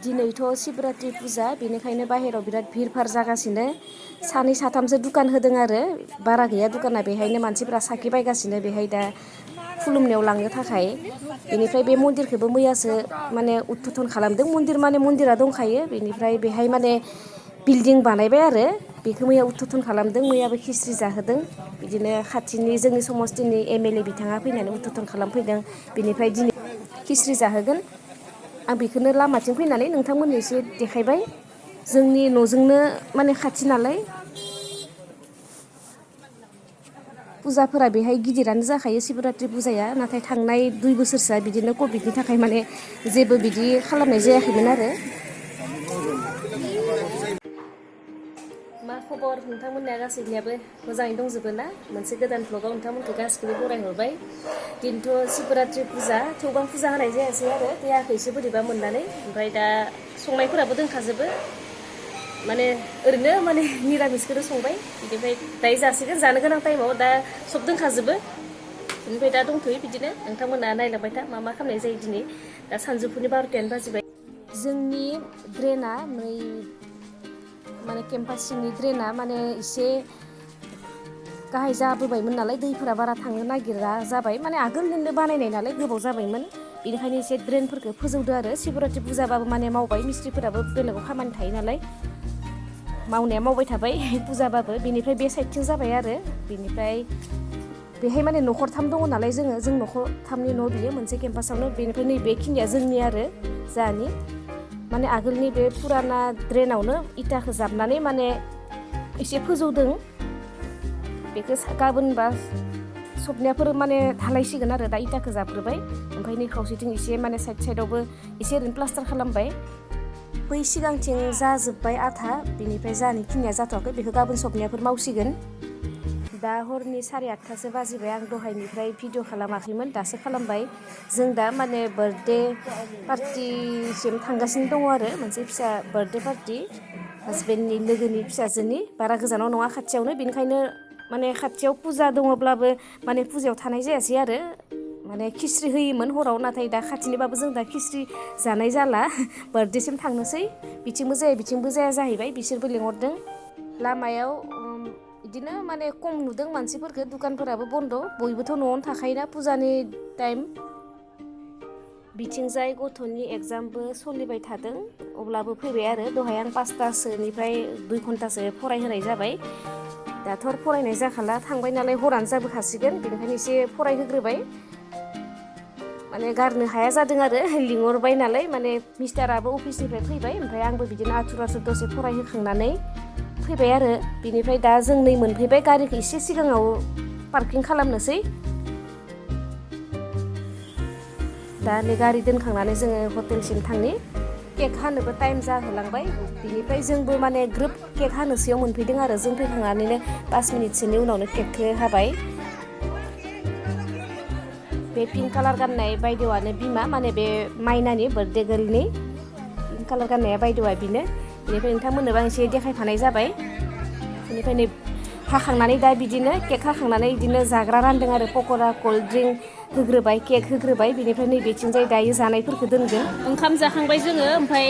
दिनैथ' शिवरात्रि फुजा बेनिखायनो बाहेराव बिराद भिर जागासिनो सानै साथामसो दुकान होदों आरो बारा गैया दुकाना बेहायनो मानसिफोरा साखि बायगासिनो बेहाय दा खुलुमनायाव लांनो थाखाय बेनिफ्राय बे मन्दिरखौबो मैयासो माने उद्घाटन खालामदों मन्दिर माने मन्दिरा दंखायो बेनिफ्राय बेहाय माने बिल्डिं बानायबाय आरो बेखौ मैया उद्घाटन खालामदों मैयाबो खिस्रि जाहोदों बिदिनो खाथिनि जोंनि समस्तिनि एमएलए बिथाङा फैनानै उद्घाटन खालामफैदों बेनिफ्राय दिनै खिस्रि जाहोगोन आं बेखौनो लामाथिं फैनानै नोंथांमोननो एसे देखायबाय जोंनि न'जोंनो माने खाथि नालाय फुजाफोरा बेहाय गिदिरानो जाखायो शिवरात्रि फुजाया नाथाय थांनाय 2 बोसोरसोआ बिदिनो कभिडनि थाखाय माने जेबो बिदि खालामनाय जायाखैमोन आरो मा खबर नोंथांमोननिया गासैनियाबो मोजाङै दंजोबो ना मोनसे गोदान ब्लगाव नोंथांमोनखौ गासैखौबो बरायहरबाय दिनैथ' शिवरात्रि फुजा थेवबो फुजा होनाय जायासै आरो देहाखैसो बोरैबा मोननानै ओमफ्राय दा संनायफोराबो दोनखाजोबो माने ओरैनो माने निरामिसखौनो संबाय बिनिफ्राय दायो जासिगोन जानो गोनां टाइमाव दा सब दोनखाजोबो बेनिफ्राय दा दंथ'यो बिदिनो नोंथांमोना नायलांबाय था मा मा खालामनाय जायो दिनै दा सानजौफुनि 12टायानो बाजिबाय जोंनि ड्रेना माने केम्पास सिंनि ड्रेना माने एसे गाहाय जाबोबायमोन नालाय दैफोरा बारा थांनो नागिरा जाबाय माने आगोलनिनो बानायनाय नालाय गोबाव जाबायमोन बेनिखायनो एसे ड्रेनफोरखौ फोजौदो आरो शिवरात्रि फुजाबाबो माने मावबाय मिस्ट्रिफोराबो बेलेगाव खामानि थायो नालाय मावनाया मावबाय थाबाय फुजाबाबो बेनिफ्राय बे साइडथिं जाबाय आरो बेनिफ्राय बेहाय माने न'खरथाम दङ नालाय जों न'खरथामनि न' बियो मोनसे केम्पासावनो बेनिफ्राय नैबेखिनिया जोंनि आरो जाहानि माने आगोलनि बे फुराना ड्रेनावनो इटाखौ जाबनानै माने एसे फोजौदों बेखौ गाबोनबा सबनियाफोर माने ढालायसिगोन आरो दा इटाखौ जाबग्रोबाय ओमफ्राय नै खावसेथिं एसे माने साइडआवबो एसे ओरैनो प्लास्टार खालामबाय बै सिगांथिं जाजोब्बाय आधा बेनिफ्राय जाहानिखिनिया जाथ'वाखै बेखौ गाबोन सबनियाफोर मावसिगोन दा हरनि 8:30 बाजिबाय आं दहायनिफ्राय भिडिअ खालामाखैमोन दासो खालामबाय जों दा माने बार्थडे पार्टिसिम थांगासिनो दङ आरो मोनसे फिसा बार्थडे पार्टि हाजबेन्डनि लोगोनि फिसाजोनि बारा गोजानाव नङा खाथियावनो बेनिखायनो माने खाथियाव फुजा दङब्लाबो माने फुजायाव थानाय जायासै आरो माने खिस्रि होयोमोन हराव नाथाय दा खाथिनिबाबो जों दा खिस्रि जानाय जाला बार्थडेसिम थांनोसै बिथिंबो जाया बिथिंबो जाया जाहैबाय बिसोरबो लिंहरदों लामायाव बिदिनो माने खम नुदों मानसिफोरखौ दुकानफोराबो बन्द बयबोथ' न'आवनो थाखायोना फुजानि टाइम बिथिंजाय गथ'नि एग्जामबो सोलिबाय थादों अब्लाबो फैबाय आरो दहाय आं 5टासोनिफ्राय 2 घन्टासो फरायहोनाय जाबाय दाथ' फरायनाय जाखाला थांबाय नालाय हरानो जाबोखासिगोन बेनिखायनो एसे फरायहोग्रोबाय माने गारनो हाया जादों आरो लिंहरबाय नालाय माने मिस्टाराबो अफिसनिफ्राय फैबाय ओमफ्राय आंबो बिदिनो आथुर दसे फरायहोखांनानै फैबाय आरो बिनिफ्राय दा जों नै मोनफैबाय गारिखौ एसे सिगाङाव पार्किं खालामनोसै दा नै गारि दोनखांनानै जोङो हटेलसिम थांनि केक हानोबो टाइम जाहोलांबाय बिनिफ्राय जोंबो माने ग्रोब केक हानोसैयाव मोनफैदों आरो जों फैखांनानैनो 5 मिनिटसोनि उनावनो केकखौ हाबाय बे पिंक कालार गाननाय बायदेवआनो बिमा माने बे माइनानि बार्थडे गार्लनि पिंक कालार गाननाया बायदेवआ बिनो बेनिफ्राय नोंथांमोननोबो आं एसे देखायफानाय जाबाय बेनिफ्राय नै हाखांनानै दा बिदिनो केक हाखांनानै बिदिनो जाग्रा रानदों आरो पक'रा कल्ड ड्रिंक होग्रोबाय केक होग्रोबाय बेनिफ्राय नैबेथिंजाय दायो जानायफोरखौ दोनगोन ओंखाम जाखांबाय जोङो ओमफ्राय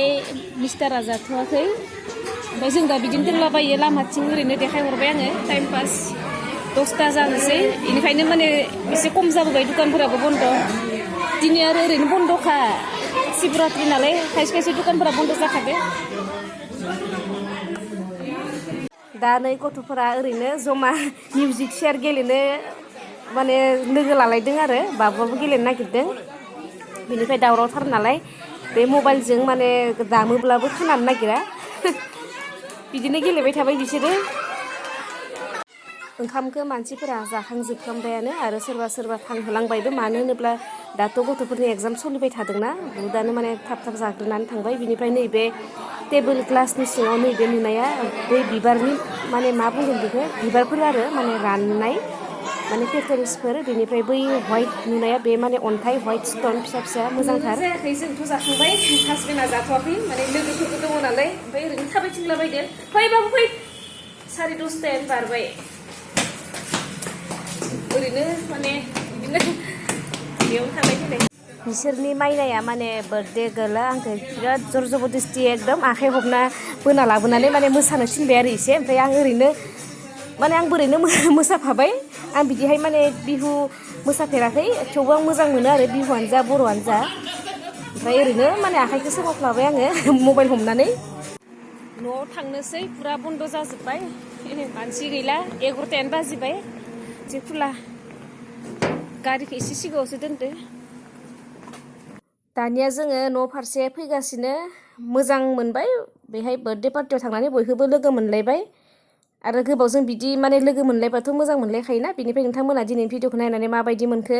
मिस्टारा जाथ'वाखै ओमफ्राय जों दा बिदिनो दोनलाबायो लामाथिं ओरैनो देखायहरबाय आङो टाइम पास 10ता जानोसै बेनिखायनो माने एसे खम जाबोबाय दुकानफोराबो बन्द दिनै आरो ओरैनो बन्दखा शिवरात्रि नालाय खायसे खायसे दुकानफोरा बन्द जाखादो दा नै गथ'फोरा ओरैनो जमा मिउजिक चेयार गेलेनो माने लोगो लालायदों आरो बाबुआबो गेलेनो नागिरदों बेनिफ्राय दावरावथार नालाय बे मबाइलजों माने दामोब्लाबो खोनानो नागिरा बिदिनो गेलेबाय थाबाय बिसोरो ओंखामखौ मानसिफोरा जाखांजोबफ्रामबायानो आरो सोरबा सोरबा थांहोलांबायबो मानो होनोब्ला दाथ' गथ'फोरनि एग्जाम सोलिबाय थादोंना बुहुदानो माने थाब जाग्रोनानै थांबाय बिनिफ्राय नैबे टेबोल ग्लासनि सिङाव नैबे नुनाया बै बिबारनि माने मा बुंगोन बेखौ बिबारफोर आरो माने राननाय माने पेटेल्सफोर बेनिफ्राय बै व्हाइट नुनाया बे माने अन्थाइ व्हाइट स्टन फिसा फिसा मोजांथार जायाखै जोंथ' जाखांबाय हासबेन्डआ जाथ'वाखै माने लोगोफोरबो दङ नालाय ओमफ्राय ओरैनो थाबायथिंलाबायदो फै बाबु फै 10:30 बारबाय ओरैनो माने बिदिनो बेयावनो थांलाय फैलाय बिसोरनि माइनाया माने बार्थडे गर्लआ आंखौ बिराद जर जबरदस्ति एकदम आखाइ हमना बोना लाबोनानै माने मोसानो थिनबाय आरो एसे ओमफ्राय आं ओरैनो माने आंबो ओरैनो मोसाफाबाय आं बिदिहाय माने बिहु मोसाफेराखै थेवबो आं मोजां मोनो आरो बिहुआनो जा बर'आनो जा ओमफ्राय ओरैनो माने आखाइखौ सोमावफ्लाबाय आङो मबाइल हमनानै न'आव थांनोसै फुरा बन्द' जाजोब्बाय मानसि गैला 11थायानो बाजिबाय जेखुला गारिखौ एसे सिगाङावसो दोनदो दानिया जोङो न' फारसे फैगासिनो मोजां मोनबाय बेहाय बार्थडे पार्टियाव थांनानै बयखौबो लोगो मोनलायबाय आरो गोबावजों बिदि माने लोगो मोनलायबाथ' मोजां मोनलायखायोना बेनिफ्राय नोंथांमोना दिनैनि भिडिअखौ नायनानै माबायदि मोनखो